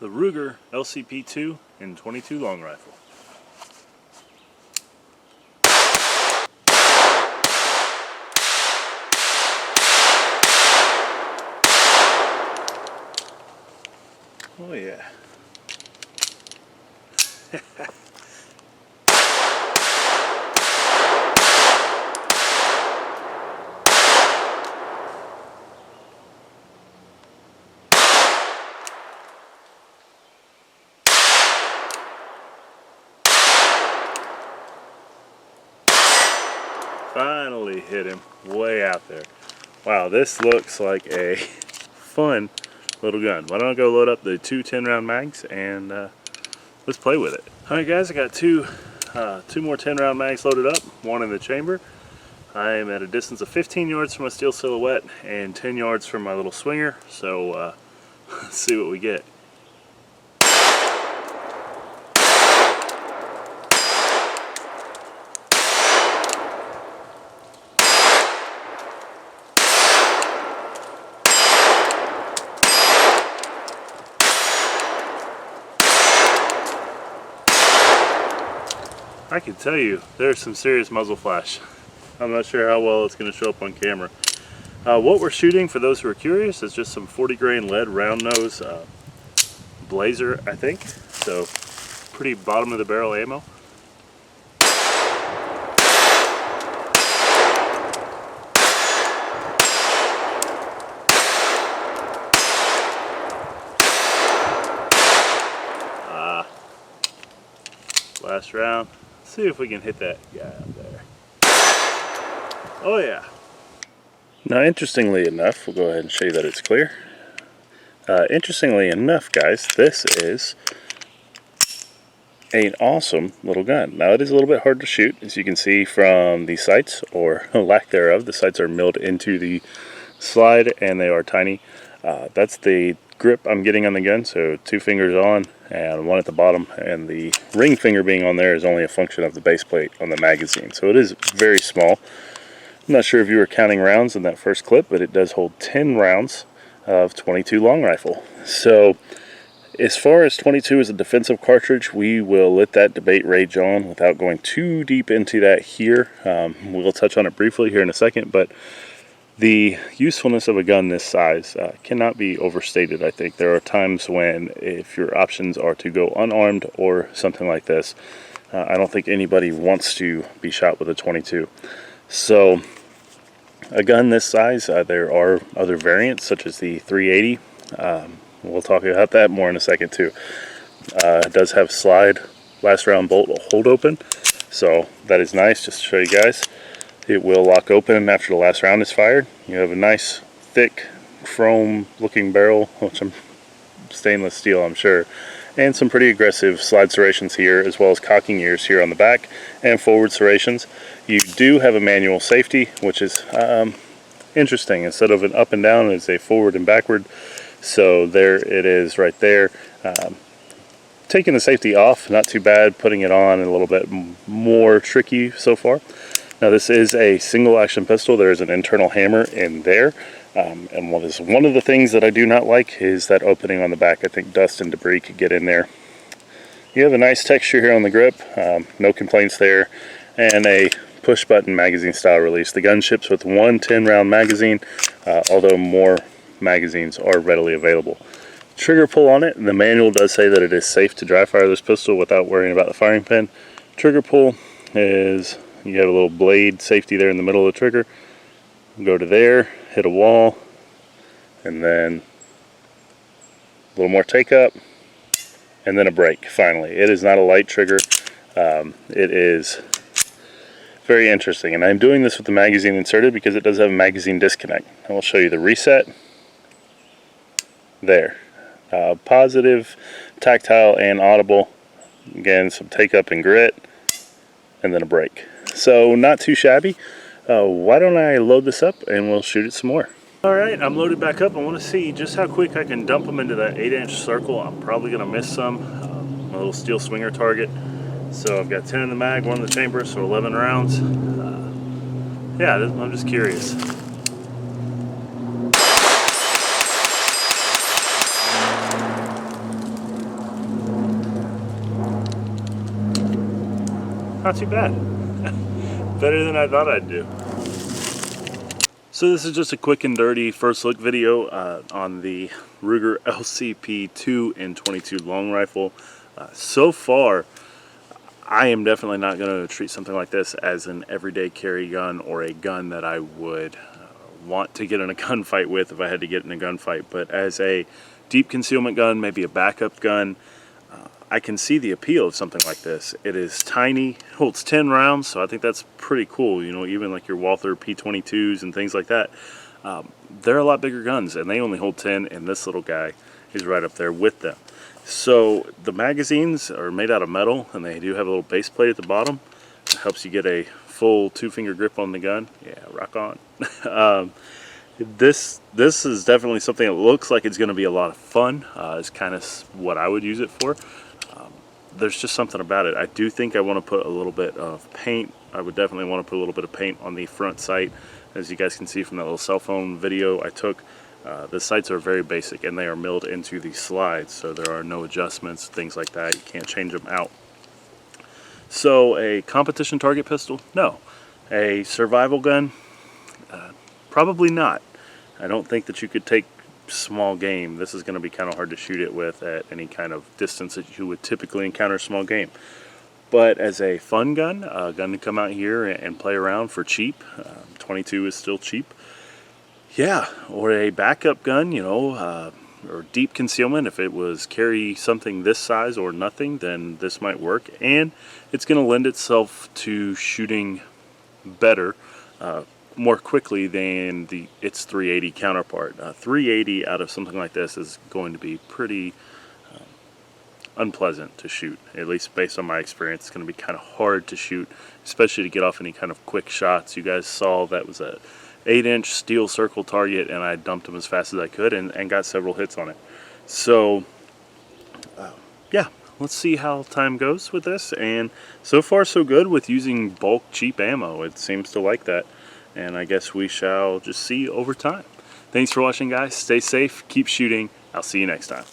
the Ruger LCP 2 and 22 long rifle. Oh yeah. Finally hit him way out there. Wow, this looks like a fun little gun. Why don't I go load up the two 10-round mags and let's play with it. Alright guys, I got two more 10-round mags loaded up, one in the chamber. I am at a distance of 15 yards from a steel silhouette and 10 yards from my little swinger, so let's see what we get. I can tell you, there's some serious muzzle flash. I'm not sure how well it's going to show up on camera. What we're shooting, for those who are curious, is just some 40 grain lead round nose blazer, I think. So pretty bottom of the barrel ammo. Last round. See if we can hit that guy out there. Oh yeah. Now interestingly enough, we'll go ahead and show you that it's clear. Interestingly enough guys, this is an awesome little gun. Now it is a little bit hard to shoot, as you can see from the sights, or lack thereof. The sights are milled into the slide and they are tiny. That's the grip I'm getting on the gun, so 2 fingers on and 1 at the bottom, and the ring finger being on there is only a function of the base plate on the magazine, so it is very small. I'm not sure if you were counting rounds in that first clip, but it does hold 10 rounds of 22 long rifle. So as far as 22 as a defensive cartridge, we will let that debate rage on without going too deep into that here. We'll touch on it briefly here in a second, but the usefulness of a gun this size cannot be overstated. I think there are times when, if your options are to go unarmed or something like this, I don't think anybody wants to be shot with a 22. So a gun this size, there are other variants such as the 380. We'll talk about that more in a second too. It does have slide last round bolt hold open, so that is nice. Just to show you guys, it will lock open after the last round is fired. You have a nice thick chrome looking barrel, which I'm stainless steel I'm sure, and some pretty aggressive slide serrations here, as well as cocking ears here on the back and forward serrations. You do have a manual safety, which is interesting. Instead of an up and down, it's a forward and backward. So there it is right there. Taking the safety off, not too bad. Putting it on a little bit more tricky so far. Now this is a single action pistol. There is an internal hammer in there. And one of the things that I do not like is that opening on the back. I think dust and debris could get in there. You have a nice texture here on the grip. No complaints there. And a push button magazine style release. The gun ships with one 10-round magazine, although more magazines are readily available. Trigger pull on it, and the manual does say that it is safe to dry fire this pistol without worrying about the firing pin. Trigger pull is, you have a little blade safety there in the middle of the trigger. Go to there, hit a wall, and then a little more take up, and then a break finally. It is not a light trigger. It is very interesting, and I'm doing this with the magazine inserted because it does have a magazine disconnect. I will show you the reset. There. Positive, tactile, and audible. Again, some take up and grit, and then a break. So not too shabby. Why don't I load this up and we'll shoot it some more. Alright, I'm loaded back up. I want to see just how quick I can dump them into that 8-inch circle. I'm probably going to miss some. My little steel swinger target. So I've got 10 in the mag, 1 in the chamber, so 11 rounds. Yeah, I'm just curious. not too bad. Better than I thought I'd do. So this is just a quick and dirty first look video on the Ruger LCP 2 in 22 long rifle. So far, I am definitely not going to treat something like this as an everyday carry gun or a gun that I would want to get in a gunfight with if I had to get in a gunfight. But as a deep concealment gun, maybe a backup gun, I can see the appeal of something like this. It is tiny, holds 10 rounds, so I think that's pretty cool. You know, even like your Walther P22s and things like that. They're a lot bigger guns, and they only hold 10, and this little guy is right up there with them. So the magazines are made out of metal, and they do have a little base plate at the bottom. It helps you get a full 2-finger grip on the gun. Yeah, rock on. This is definitely something that looks like it's going to be a lot of fun. It's kind of what I would use it for. There's just something about it. I do think I want to put a little bit of paint. I would definitely want to put a little bit of paint on the front sight. As you guys can see from that little cell phone video I took, the sights are very basic and they are milled into the slides, so there are no adjustments, things like that. You can't change them out. So a competition target pistol? No. A survival gun? Probably not. I don't think that you could take small game. This is going to be kind of hard to shoot it with at any kind of distance that you would typically encounter small game. But as a fun gun, a gun to come out here and play around for cheap, 22 is still cheap. Yeah, or a backup gun, you know, or deep concealment. If it was carry something this size or nothing, then this might work. And it's going to lend itself to shooting better, more quickly than its 380 counterpart. 380 out of something like this is going to be pretty unpleasant to shoot, at least based on my experience. It's going to be kind of hard to shoot, especially to get off any kind of quick shots. You guys saw that was a 8-inch steel circle target, and I dumped them as fast as I could and got several hits on it. So yeah, let's see how time goes with this, and so far so good with using bulk cheap ammo. It seems to like that, and I guess we shall just see over time. Thanks for watching, guys. Stay safe, keep shooting. I'll see you next time.